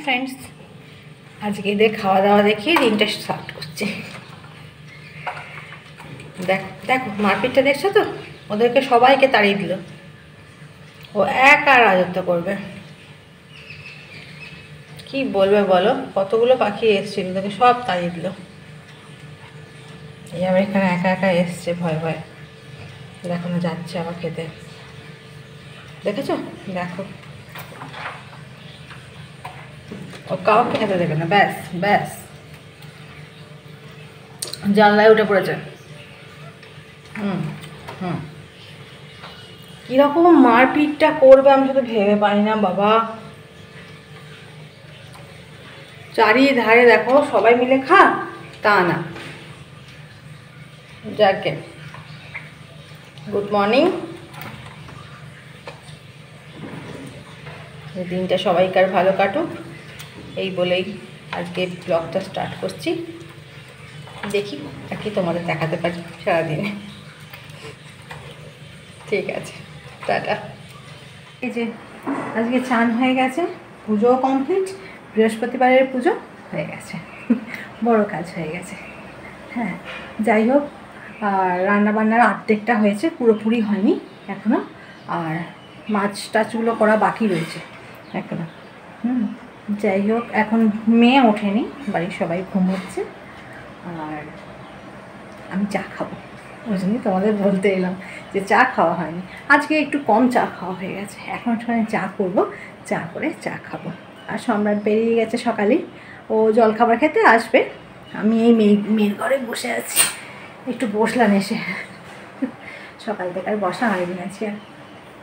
Friends, আজকে এদের খাওয়া দাওয়া দেখিয়ে দিনটা স্টার্ট করছে। দেখো দেখো মারপিটটা দেখছো তো, ওদেরকে সবাইকে তাড়িয়ে দিল। ও একা রাজত্ব করবে, কি বলবে বলো? কতগুলো পাখি এসছিল, ওদেরকে সব তাড়িয়ে দিল। এই আবার এখানে একা একা এসছে ভয় ভয়, দেখো না যাচ্ছে আবার খেতে। দেখেছো? দেখো ও কাউকে খেতে দেবে না, ব্যাস ব্যাস জানলায় উঠে পড়েছে। কিরকম মারপিটটা করবে আমি শুধু ভেবে পাই না বাবা। চারিধারে দেখো সবাই মিলে খা, তা না। যাকে গুড মর্নিং, দিনটা সবাইকার ভালো কাটুক এই বলেই আজকে ব্লগটা স্টার্ট করছি। দেখি আর কি তোমাদের দেখাতে পারি সারাদিনে। ঠিক আছে, টাটা। এই যে আজকে চান হয়ে গেছে, পুজোও কমপ্লিট, বৃহস্পতিবারের পুজো হয়ে গেছে, বড় কাজ হয়ে গেছে। হ্যাঁ যাই হোক, আর রান্নাবান্নার অর্ধেকটা হয়েছে, পুরোপুরি হয়নি এখনও। আর মাছ টাছগুলো করা বাকি রয়েছে এখনও। যাই হোক, এখন মেয়ে ওঠেনি, বাড়ির সবাই ঘুমোচ্ছে, আর আমি চা খাবো। ওই জন্যই তোমাদের বলতে এলাম যে চা খাওয়া হয়নি আজকে, একটু কম চা খাওয়া হয়ে গেছে। এখন একটুখানি চা করবো, চা করে চা খাবো। আর সম্রাট বেরিয়ে গেছে সকালেই, ও জলখাবার খেতে আসবে। আমি এই মেয়ের ঘরে বসে আছি, একটু বসলাম এসে, সকাল থেকে আর বসা হয়নি আজকে।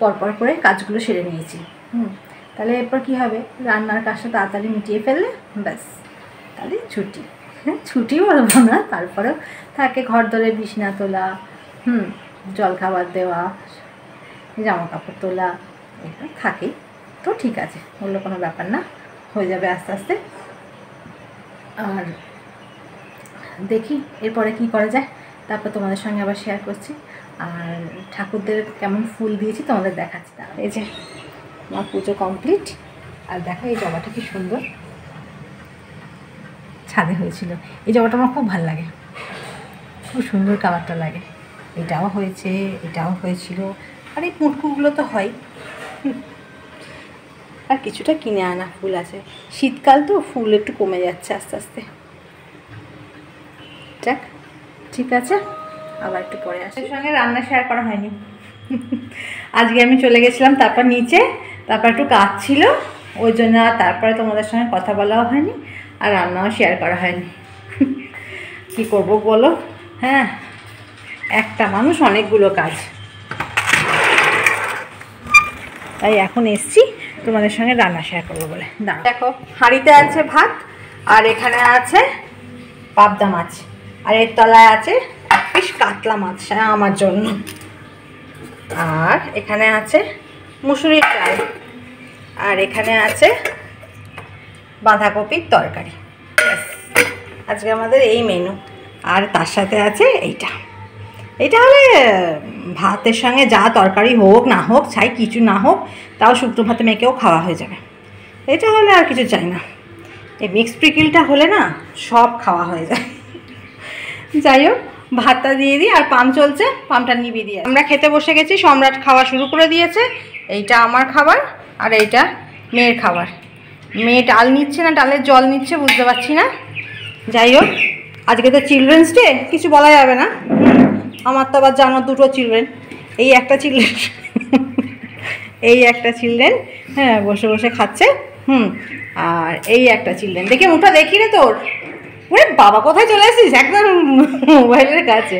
পরপর করে কাজগুলো সেরে নিয়েছি। তাহলে এরপর কী হবে, রান্নার কাজটা তাড়াতাড়ি মিটিয়ে ফেললে ব্যাস, তাহলে ছুটি। ছুটি বলবো না, তারপরেও থাকে ঘর ধরে বিছনা তোলা, জলখাবার দেওয়া, জামা কাপড় তোলা, এটা থাকেই তো। ঠিক আছে, বললো কোনো ব্যাপার না, হয়ে যাবে আস্তে আস্তে। আর দেখি এরপরে কি করা যায়, তারপর তোমাদের সঙ্গে আবার শেয়ার করছি। আর ঠাকুরদের কেমন ফুল দিয়েছি তোমাদের দেখাচ্ছি। এই যে আমার পুজো কমপ্লিট, আর দেখো এই জবাটা কি সুন্দর ছাদে হয়েছিল। এই জবাটা আমার খুব ভালো লাগে, খুব সুন্দর কালারটা লাগে। এটাও হয়েছে, এটাও হয়েছিল, আর এই পুঁটকুগুলো তো হয়। আর কিছুটা কিনে আনা ফুল আছে, শীতকাল তো ফুল একটু কমে যাচ্ছে আস্তে আস্তে। যাক ঠিক আছে, আবার একটু পরে আসে। এর সঙ্গে রান্না শেয়ার করা হয়নি আজকে আমি চলে গেছিলাম তারপর নিচে, তারপর একটু কাজ ছিল ওই জন্য, আর তারপরে তোমাদের সঙ্গে কথা বলাও হয়নি, আর রান্নাও শেয়ার করা হয়নি। কি করব বলো? হ্যাঁ, একটা মানুষ অনেকগুলো কাজ, তাই এখন এসছি তোমাদের সঙ্গে রান্না শেয়ার করবো বলে। দাঁড়াও, দেখো হাঁড়িতে আছে ভাত, আর এখানে আছে পাবদা মাছ, আর এর তলায় আছে এক পিস কাতলা মাছ আমার জন্য, আর এখানে আছে মুসুরির ডাল, আর এখানে আছে বাঁধাকপির তরকারি। আজকে আমাদের এই মেনু। আর তার সাথে আছে এইটা, এটা হলে ভাতের সঙ্গে যা তরকারি হোক না হোক, চাই কিছু না হোক, তাও শুক্তো ভাতে মেখেও খাওয়া হয়ে যাবে। এটা হলে আর কিছু চাই না, এই মিক্স পিকিলটা হলে না সব খাওয়া হয়ে যায়। যাই হোক, ভাতটা দিয়ে দিই, আর পাম চলছে, পামটা নিবিয়ে দিয়ে আমরা খেতে বসে গেছি। সম্রাট খাওয়া শুরু করে দিয়েছে, এইটা আমার খাবার আর এইটা মেয়ের খাবার। মেয়ে ডাল নিচ্ছে না ডালের জল নিচ্ছে বুঝতে পারছি না। যাই হোক, আজকে তো চিলড্রেন্স ডে, কিছু বলা যাবে না। আমার তো আবার জানো দুটো চিলড্রেন, এই একটা চিলড্রেন এই একটা চিলড্রেন, হ্যাঁ বসে বসে খাচ্ছে। আর এই একটা চিলড্রেন, দেখি মুখটা দেখি রে তোর, ওরে বাবা কোথায় চলে আসিস, একদম মোবাইলের কাছে।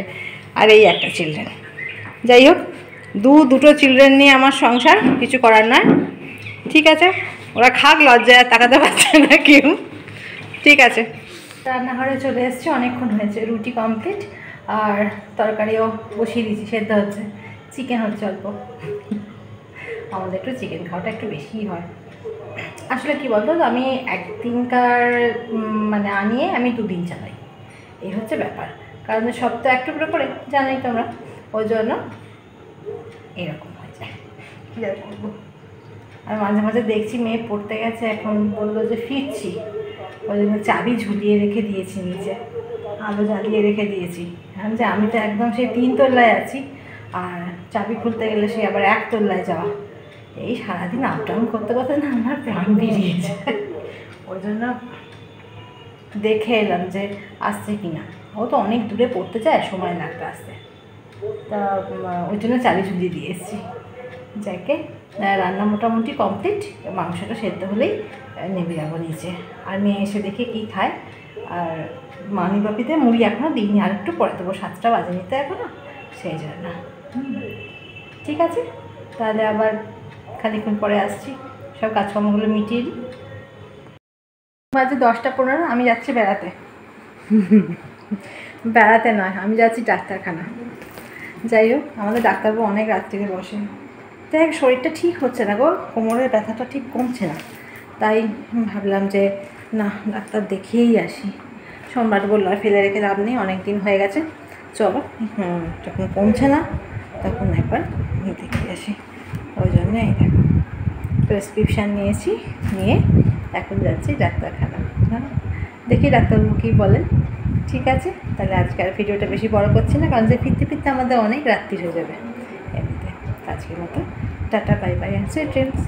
আর এই একটা চিলড্রেন। যাই হোক, দুটো চিলড্রেন নিয়ে আমার সংসার, কিছু করার নয়। ঠিক আছে, ওরা খাক, লজ্জায় তাকাতে পারছে না কেউ। ঠিক আছে, রান্নাঘরে চলে এসেছি, অনেকক্ষণ হয়েছে। রুটি কমপ্লিট, আর তরকারিও বসিয়ে দিয়েছি, সেদ্ধ হচ্ছে। চিকেন হচ্ছে অল্প, আমাদের একটু চিকেন খাওয়াটা একটু বেশিই হয়। আসলে কি বলতো, আমি একদিনকার মানে আনিয়ে আমি 2 দিন চালাই, এই হচ্ছে ব্যাপার। কারণ সব তো একটু করে জানোই তোমরা, ওই জন্য এরকম হয়ে যায়। কী আর করবো, আর মাঝে মাঝে দেখছি মেয়ে পড়তে গেছে, এখন বললো যে ফিরছি, ওই জন্য চাবি ঝুলিয়ে রেখে দিয়েছি নিচে, আলো জ্বালিয়ে রেখে দিয়েছি। এখন যে আমি তো একদম সেই 3 তলায় আছি, আর চাবি খুলতে গেলে সে আবার 1 তলায় যাওয়া, এই সারাদিন আপ ডাউন করতে করতে না আমার প্রাণ বেরিয়েছে। ওই জন্য দেখে এলাম যে আসছে কি না। ও তো অনেক দূরে পড়তে যায়, সময় লাগবে আসতে, তা ওই জন্য চাবি ঝুলিয়ে দিয়ে এসেছি। যাকে রান্না মোটামুটি কমপ্লিট, মাংসটা সেদ্ধ হলেই নেমে যাবো নিচে। আর মেয়ে এসে দেখে কী খায়। আর মানি বাপিতে মুড়ি এখনও দিইনি, আর একটু পরে দেবো, 7টা বাজে নিতে এখনও, সেই জন্য। ঠিক আছে, তাহলে আবার খানিক্ষণ পরে আসছি, সব কাজকর্মগুলো মিটিয়ে দিই। বাজে 10টা 15, আমি যাচ্ছি বেড়াতে। বেড়াতে নয়, আমি যাচ্ছি ডাক্তারখানা। যাই হোক, আমাদের ডাক্তারবাবু অনেক রাত থেকে বসে। তাই শরীরটা ঠিক হচ্ছে না গো, কোমরের ব্যথাটা ঠিক কমছে না, তাই ভাবলাম যে না, ডাক্তার দেখিয়েই আসি। সোমবার বললো আর ফেলে রেখে লাভ নেই, অনেক দিন হয়ে গেছে, চলো যখন কমছে না তখন একবার দেখিয়ে আসি। ওই জন্যে এই দেখো প্রেসক্রিপশান নিয়েছি, নিয়ে এখন যাচ্ছি ডাক্তারখানা। হ্যাঁ, দেখি ডাক্তারবাবু কী বলেন। ঠিক আছে, তাহলে আজকে আর ভিডিওটা বেশি বড় করছি না, কারণ যে ফিরতে ফিরতে আমাদের অনেক রাত্রি হয়ে যাবে। এমনিতে আজকের মতো tata, bye bye, sweet dreams.